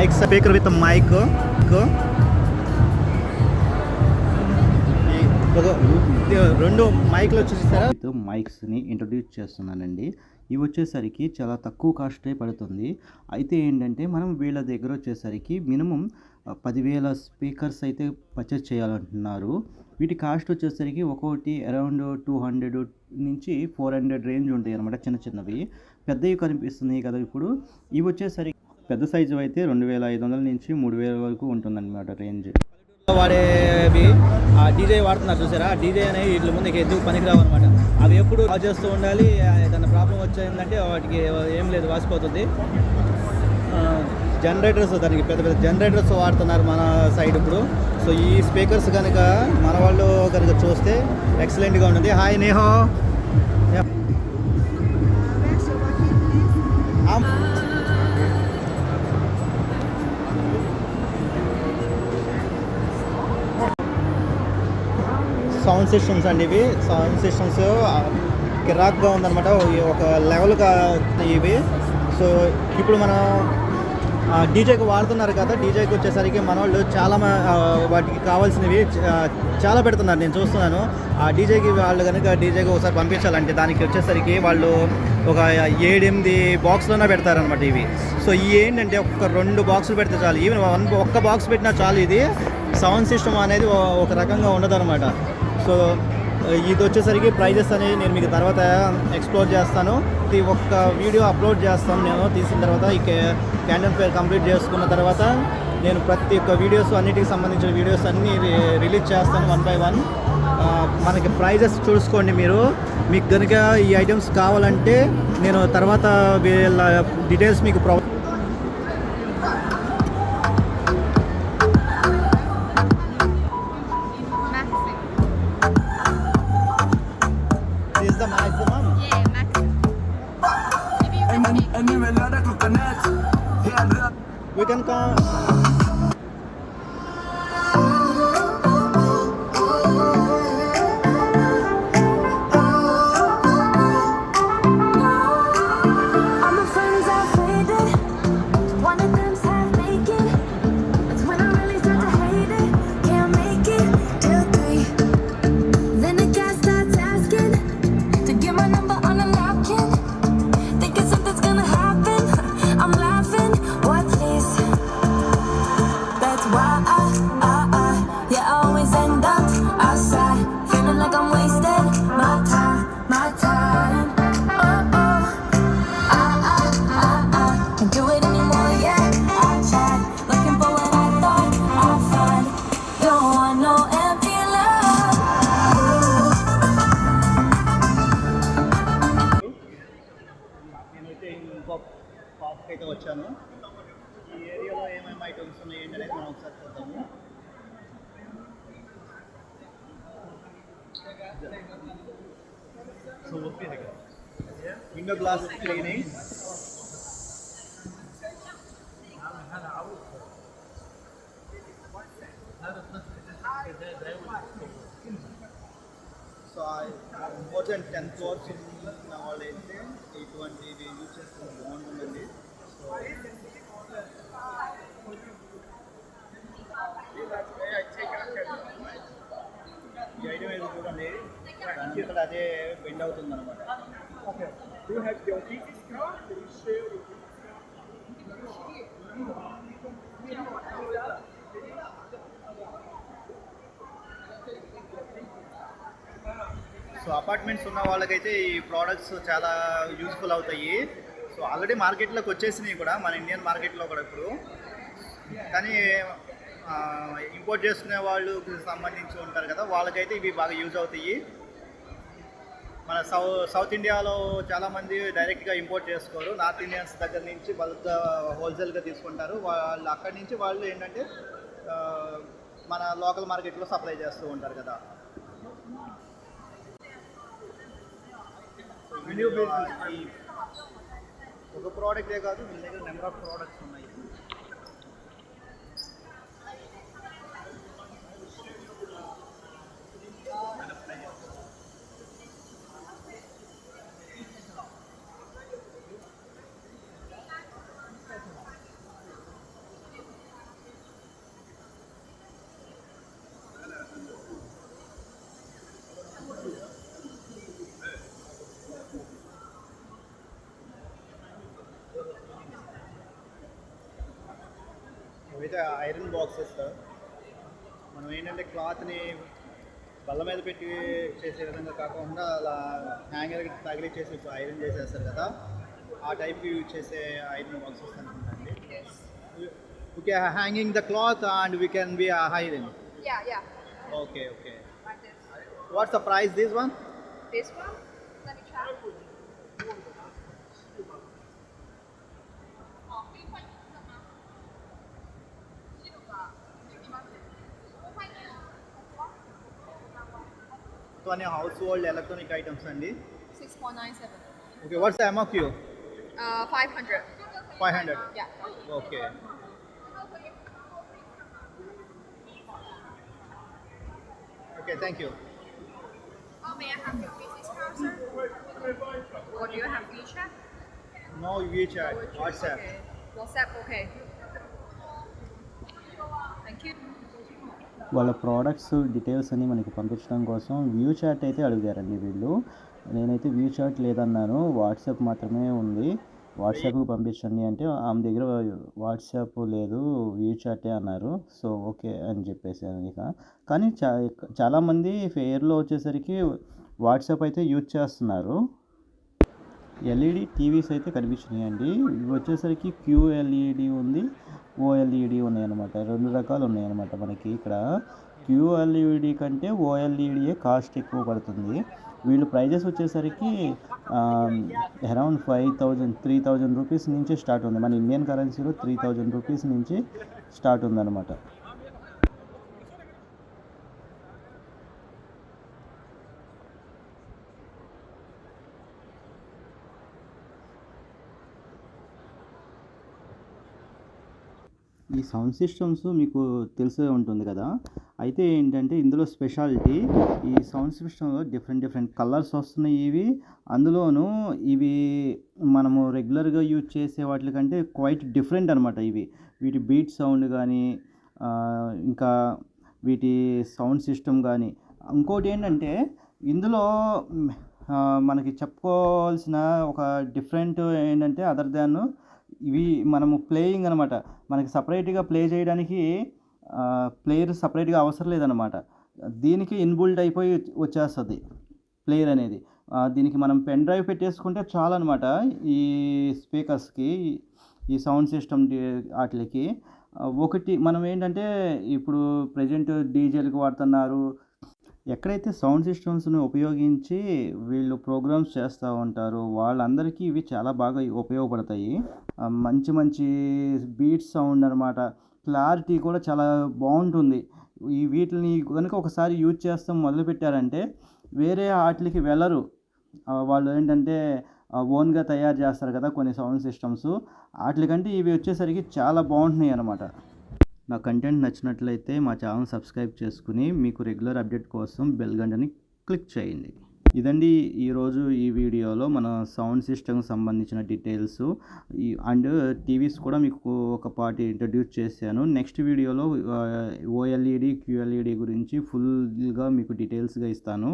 Mics speaker with mic రెండు మైక్లు వచ్చేసారా with మైక్స్ని introduce చేస్తున్నానండి. ఇవి వచ్చేసరికి చాలా తక్కువ కాస్టే పడుతుంది. అయితే ఏంటంటే మనం వీళ్ళ దగ్గర వచ్చేసరికి మినిమం 10,000 స్పీకర్స్ అయితే పర్చేస్ చేయాలంటున్నారు. వీటి కాస్ట్ వచ్చేసరికి ఒక్కొక్కటి అరౌండ్ 200 నుంచి 400 రేంజ్ ఉంటాయి అనమాట. చిన్న చిన్నవి పెద్దవి కనిపిస్తున్నాయి కదా. ఇప్పుడు ఇవి వచ్చేసరికి పెద్ద సైజు అయితే 2,500 నుంచి 3,000 వరకు ఉంటుందన్నమాట రేంజ్. వాడేవి డీజే వాడుతున్నారు చూసారా, డీజే అనేవి వీటి ముందుకి ఎందుకు పనికిరావు అనమాట. అవి ఎప్పుడు ఆఫ్ చేస్తూ ఉండాలి. ఏదైనా ప్రాబ్లం వచ్చిందంటే వాటికి ఏం లేదు, వాసిపోతుంది. జనరేటర్స్, దానికి పెద్ద పెద్ద జనరేటర్స్ వాడుతున్నారు మన సైడ్ ఇప్పుడు. సో ఈ స్పీకర్స్ కనుక మన వాళ్ళు కనుక చూస్తే ఎక్సలెంట్గా ఉంటుంది. హాయ్ నేహో. సౌండ్ సిస్టమ్స్ అండి ఇవి. సౌండ్ సిస్టమ్స్ కిరాక్గా ఉందన్నమాట, ఒక లెవెల్గా ఇవి. సో ఇప్పుడు మనం డీజేకి వాడుతున్నారు కదా, డీజేకి వచ్చేసరికి మన వాళ్ళు చాలా వాటికి కావాల్సినవి చాలా పెడుతున్నారు, నేను చూస్తున్నాను. ఆ డీజేకి వాళ్ళు కనుక డీజేకి ఒకసారి పంపించాలంటే దానికి వచ్చేసరికి వాళ్ళు ఒక 7-8 బాక్స్లోనే పెడతారనమాట ఇవి. సో ఇవి ఏంటంటే ఒక 2 బాక్సులు పెడితే చాలు, ఈవెన్ ఒక్క బాక్స్ పెట్టినా చాలు. ఇది సౌండ్ సిస్టమ్ అనేది ఒక రకంగా ఉండదన్నమాట. సో ఇది వచ్చేసరికి ప్రైజెస్ అనేవి నేను మీకు తర్వాత ఎక్స్ప్లోర్ చేస్తాను. ఇది ఒక్క వీడియో అప్లోడ్ చేస్తాను నేను తీసిన తర్వాత. ఈ క్యాండల్ ఫేర్ కంప్లీట్ చేసుకున్న తర్వాత నేను ప్రతి ఒక్క వీడియోస్ అన్నిటికి సంబంధించిన వీడియోస్ అన్నీ రిలీజ్ చేస్తాను 1 by 1. మనకి ప్రైజెస్ చూసుకోండి మీరు. మీకు కనుక ఈ ఐటమ్స్ కావాలంటే నేను తర్వాత వీళ్ళ డీటెయిల్స్ మీకు we can come. అయితే వచ్చాను. ఈ ఏరియాలో ఏమేమి ఐటమ్స్ ఉన్నాయి ఏంటనేది మనం ఒకసారి చూద్దాము. Window glass cleaning, so more than 10 floors ఉన్న వాళ్ళు అయితే ఇటువంటివి యూజ్ చేసుకుంటే బాగుంటుందండి. సో ఈ ఐటమ్ ఏదో చూడండి, ఇక్కడ అదే బెండ్ అవుతుంది అనమాట. సో అపార్ట్మెంట్స్ ఉన్న వాళ్ళకైతే ఈ ప్రోడక్ట్స్ చాలా యూస్ఫుల్ అవుతాయి. సో ఆల్రెడీ మార్కెట్లోకి వచ్చేసినాయి కూడా, మన ఇండియన్ మార్కెట్లో కూడా ఇప్పుడు. కానీ ఇంపోర్ట్ చేసుకునే వాళ్ళకి సంబంధించి ఉంటారు కదా, వాళ్ళకైతే ఇవి బాగా యూజ్ అవుతాయి. మన సౌత్ ఇండియాలో చాలామంది డైరెక్ట్గా ఇంపోర్ట్ చేసుకోరు. నార్త్ ఇండియన్స్ దగ్గర నుంచి బల్క్గా హోల్సేల్గా తీసుకుంటారు. వాళ్ళు అక్కడి నుంచి వాళ్ళు ఏంటంటే మన లోకల్ మార్కెట్లో సప్లై చేస్తూ ఉంటారు కదా. ఒక ప్రోడక్టే కాదు, మీ దగ్గర నెంబర్ ఆఫ్ ప్రోడక్ట్స్ ఉన్నాయి. ఇవైతే ఐరన్ బాక్సెస్. మనం ఏంటంటే క్లాత్ని బల్ల మీద పెట్టి చేసే విధంగా కాకుండా అలా హ్యాంగర్కి తగిలిచ్చేసి ఐరన్ చేసేస్తారు కదా, ఆ టైప్ యూజ్ చేసే ఐరన్ బాక్సెస్ అనుకుంటాండి. Okay, hanging the cloth and we can be iron. Okay okay. What's the price this one? This one? Let me try. So అన్ని హౌస్ హోల్డ్ ఎలక్ట్రానిక్ ఐటమ్స్ అండి. 6.97. Okay, what's the MRQ? 500. 500. Yeah. Okay. Okay, thank you. May I have your business card, sir? Or do you have WeChat? No WeChat, WhatsApp. Okay. WhatsApp, okay. Thank you. వాళ్ళ products details అన్ని మనకి పంపించడం కోసం view chat అయితే అడిగారండి వీళ్ళు. నేనైతే view chat లేదన్నాను, WhatsApp మాత్రమే ఉంది, వాట్సాప్కి పంపించండి అంటే ఆమె దగ్గర వాట్సాప్ లేదు, వ్యూ చాటే అన్నారు. సో ఓకే అని చెప్పేసాను ఇక. కానీ చాలామంది ఫెయిర్లో వచ్చేసరికి వాట్సాప్ అయితే యూజ్ చేస్తున్నారు. ఎల్ఈడి టీవీస్ అయితే కనిపించినాయండి. ఇవి వచ్చేసరికి QLED ఉంది, OLED ఉన్నాయన్నమాట. 2 రకాలు ఉన్నాయన్నమాట మనకి ఇక్కడ. QLED కంటే OLED కాస్ట్ ఎక్కువ పడుతుంది. వీళ్ళు ప్రైజెస్ వచ్చేసరికి అరౌండ్ 3,000 రూపీస్ నుంచి స్టార్ట్ ఉంది. మన ఇండియన్ కరెన్సీలో 3,000 రూపీస్ నుంచి స్టార్ట్ ఉందన్నమాట. ఈ సౌండ్ సిస్టమ్స్ మీకు తెలిసే ఉంటుంది కదా. అయితే ఏంటంటే ఇందులో స్పెషాలిటీ, ఈ సౌండ్ సిస్టంలో డిఫరెంట్ కలర్స్ వస్తున్నాయి. అందులోనూ ఇవి మనము రెగ్యులర్గా యూజ్ చేసే వాటి కంటే క్వైట్ డిఫరెంట్ అనమాట. వీటి బీట్ సౌండ్ కానీ, ఇంకా వీటి సౌండ్ సిస్టమ్ కానీ. ఇంకోటి ఏంటంటే ఇందులో మనకి చెప్పుకోవాల్సిన ఒక డిఫరెంట్ ఏంటంటే అదర్ దాన్ ఇవి మనము ప్లేయింగ్ అనమాట. మనకి సపరేట్గా ప్లే చేయడానికి ప్లేయర్ సపరేట్గా అవసరం లేదనమాట. దీనికి ఇన్బుల్ట్ అయిపోయి వచ్చేస్తుంది ప్లేయర్ అనేది. దీనికి మనం పెన్ డ్రైవ్ పెట్టేసుకుంటే చాలన్నమాట. ఈ స్పీకర్స్కి, ఈ సౌండ్ సిస్టమ్ వాటికి ఒకటి మనం ఏంటంటే ఇప్పుడు ప్రజెంట్ డీజేలకు వాడుతున్నారు. ఎక్కడైతే సౌండ్ సిస్టమ్స్ని ఉపయోగించి వీళ్ళు ప్రోగ్రామ్స్ చేస్తూ ఉంటారో వాళ్ళందరికీ ఇవి చాలా బాగా ఉపయోగపడతాయి. మంచి బీట్ సౌండ్ అనమాట. క్లారిటీ కూడా చాలా బాగుంటుంది. వీటిని కనుక ఒకసారి యూజ్ చేస్తాం మొదలుపెట్టారంటే వేరే వాటికి వెళ్ళరు. వాళ్ళు ఏంటంటే ఓన్గా తయారు చేస్తారు కదా కొన్ని సౌండ్ సిస్టమ్స్, వాటికంటే ఇవి వచ్చేసరికి చాలా బాగుంటున్నాయి అన్నమాట. నా కంటెంట్ నచ్చినట్లయితే మా ఛానల్ సబ్స్క్రైబ్ చేసుకుని మీకు రెగ్యులర్ అప్డేట్ కోసం బెల్ గంటని క్లిక్ చేయండి. ఇదండి ఈరోజు ఈ వీడియోలో మన సౌండ్ సిస్టమ్కి సంబంధించిన డీటెయిల్స్ అండ్ టీవీస్ కూడా మీకు ఒక పార్ట్ ఇంట్రడ్యూస్ చేశాను. నెక్స్ట్ వీడియోలో OLED QLED గురించి ఫుల్గా మీకు డీటెయిల్స్గా ఇస్తాను.